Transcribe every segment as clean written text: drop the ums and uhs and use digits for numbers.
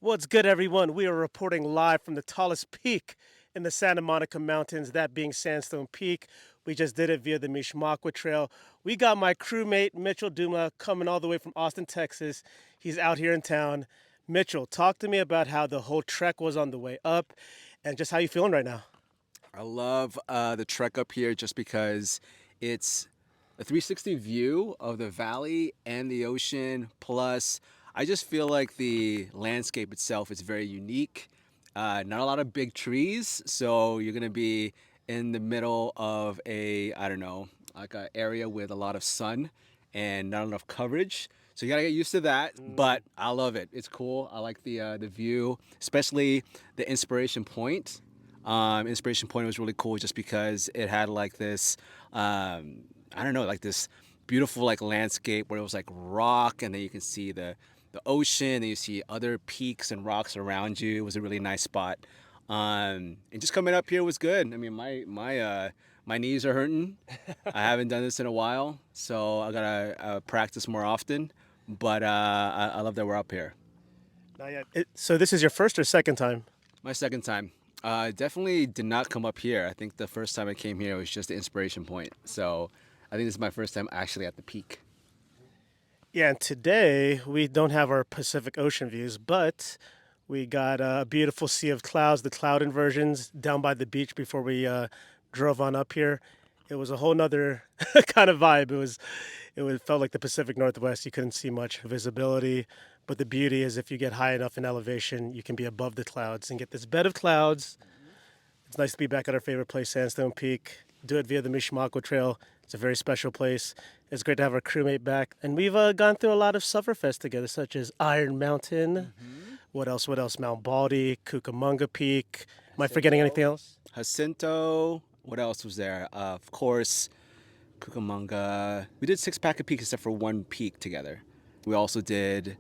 What's good, everyone? We are reporting live from the tallest peak in the Santa Monica Mountains, that being Sandstone Peak. We just did it via the Mishmaqua Trail. We got my crewmate, Mitchell Duma, coming all the way from Austin, Texas. He's out here in town. Mitchell, talk to me about how the whole trek was on the way up and just how you feeling right now. I love the trek up here just because it's a 360 view of the valley and the ocean. Plus, I just feel like the landscape itself is very unique. Not a lot of big trees, so you're gonna be in the middle of I don't know, like an area with a lot of sun and not enough coverage. So you gotta get used to that, but I love it. It's cool. I like the view, especially the Inspiration Point was really cool just because it had like this, I don't know, like this beautiful like landscape where it was like rock, and then you can see the ocean, and you see other peaks and rocks around you. It was a really nice spot, and just coming up here was good. I mean, my knees are hurting. I haven't done this in a while, so I gotta practice more often. But I love that we're up here. Not yet. So this is your first or second time? My second time. Definitely did not come up here. I think the first time I came here was just the Inspiration Point. So I think this is my first time actually at the peak. Yeah, and today we don't have our Pacific Ocean views, but we got a beautiful sea of clouds, the cloud inversions down by the beach before we drove on up here. It was a whole nother kind of vibe. Felt like the Pacific Northwest. You couldn't see much visibility, but the beauty is if you get high enough in elevation, you can be above the clouds and get this bed of clouds. It's nice to be back at our favorite place, Sandstone Peak. Do it via the Mishmaqua Trail. It's a very special place. It's great to have our crewmate back. And we've gone through a lot of Sufferfest together, such as Iron Mountain. What else? What else? Mount Baldy, Cucamonga Peak. Am I forgetting anything else? Jacinto. What else was there? Of course, Cucamonga. We did Six Pack of Peak except for one peak together. We also did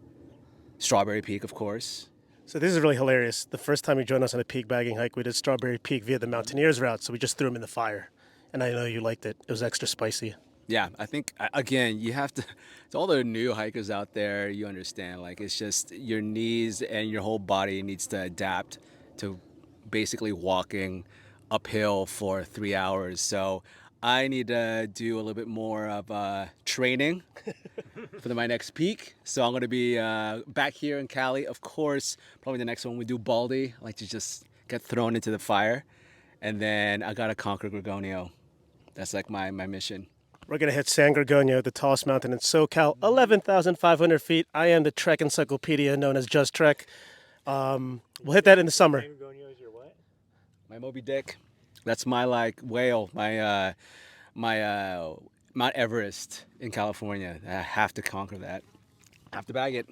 Strawberry Peak, of course. So this is really hilarious. The first time you joined us on a peak bagging hike, we did Strawberry Peak via the Mountaineers route. So we just threw them in the fire. And I know you liked it. It was extra spicy. Yeah, I think again you have to. To all the new hikers out there, you understand. Like it's just your knees and your whole body needs to adapt to basically walking uphill for 3 hours. So I need to do a little bit more of training for my next peak. So I'm gonna be back here in Cali. Of course, probably the next one we do Baldy. I like to just get thrown into the fire, and then I gotta conquer Gorgonio. That's like my mission. We're going to hit San Gorgonio, the tallest mountain in SoCal, 11,500 feet. I am the Trek encyclopedia known as Just Trek. We'll hit that in the summer. Gorgonio is your what? My Moby Dick. That's my like whale. My Mount Everest in California. I have to conquer that. I have to bag it.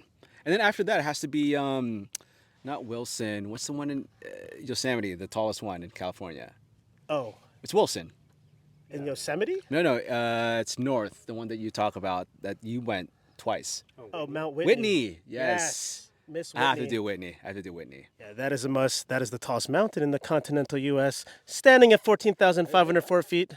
And then after that, it has to be not Wilson. What's the one in Yosemite? The tallest one in California. Oh, It's Wilson. in Yosemite? No. It's north. The one that you talk about that you went twice. Oh, Mount Whitney. Whitney. Yes. Miss I have Whitney. to do Whitney. I have to do Whitney. Yeah, that is a must. That is the tallest mountain in the continental U.S., standing at 14,504 feet.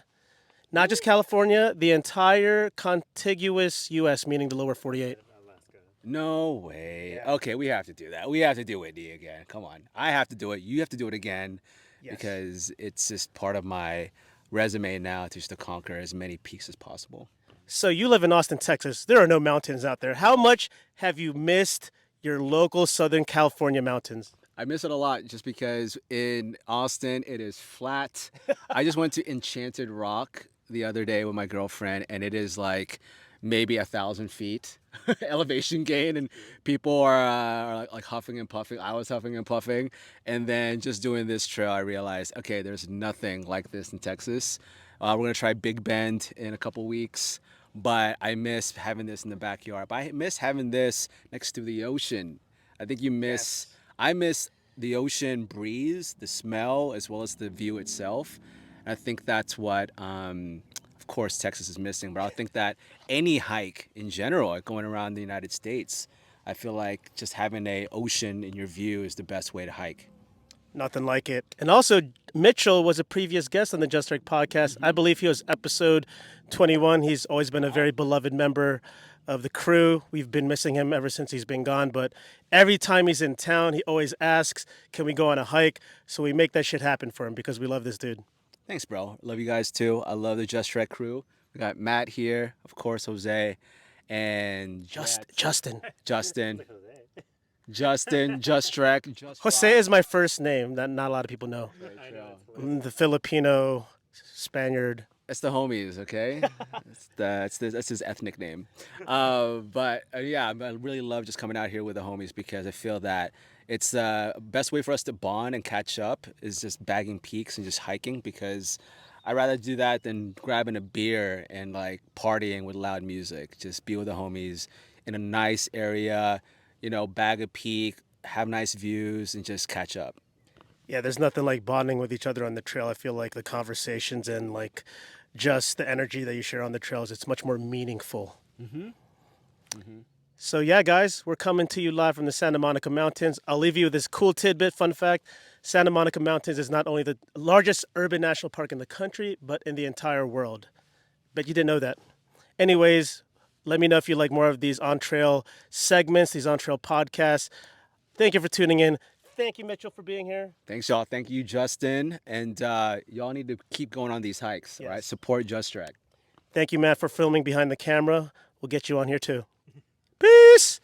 Not just California, the entire contiguous U.S., meaning the lower 48. Alaska. No way. Okay, we have to do that. We have to do Whitney again. Come on. I have to do it. You have to do it again Yes. because it's just part of my resume now to just to conquer as many peaks as possible. So you live in Austin, Texas. There are no mountains out there. How much have you missed your local Southern California mountains? I miss it a lot just because in Austin it is flat. I just went to Enchanted Rock the other day with my girlfriend, and it is like maybe 1,000 feet elevation gain, and people are like huffing and puffing. I was huffing and puffing, and then just doing this trail, I realized, okay, there's nothing like this in Texas. We're gonna try Big Bend in a couple weeks, but I miss having this in the backyard. But I miss having this next to the ocean. I think you miss. I miss the ocean breeze, the smell, as well as the view itself. And I think that's what, of course, Texas is missing. But I think that any hike in general, like going around the United States, I feel like just having a ocean in your view is the best way to hike. Nothing like it. And also, Mitchell was a previous guest on the Just Right podcast. I believe he was episode 21. He's always been a very beloved member of the crew. We've been missing him ever since he's been gone, but every time he's in town, he always asks, "Can we go on a hike?" So we make that shit happen for him because we love this dude. Thanks, bro. Love you guys too. I love the Just Trek crew. We got Matt here, of course, Jose, and Justin. Justin. Justin, Just Trek, Just Jose Rock. is my first name that not a lot of people know. The Filipino Spaniard. It's the homies, okay? That's his ethnic name. But yeah, I really love just coming out here with the homies because I feel that it's the best way for us to bond and catch up is just bagging peaks and just hiking because I'd rather do that than grabbing a beer and like partying with loud music. Just be with the homies in a nice area, bag a peak, have nice views, and just catch up. Yeah, there's nothing like bonding with each other on the trail. I feel like the conversations and like just the energy that you share on the trails, it's much more meaningful. So yeah, guys, we're coming to you live from the Santa Monica Mountains. I'll leave you with this cool tidbit, fun fact. Santa Monica Mountains is not only the largest urban national park in the country, but in the entire world. Bet you didn't know that. Anyways, let me know if you like more of these on-trail segments, these on-trail podcasts. Thank you for tuning in. Thank you, Mitchell, for being here. Thanks, y'all. Thank you, Justin. And y'all need to keep going on these hikes, all right? Yes. Support Just Trek. Thank you, Matt, for filming behind the camera. We'll get you on here too. Peace!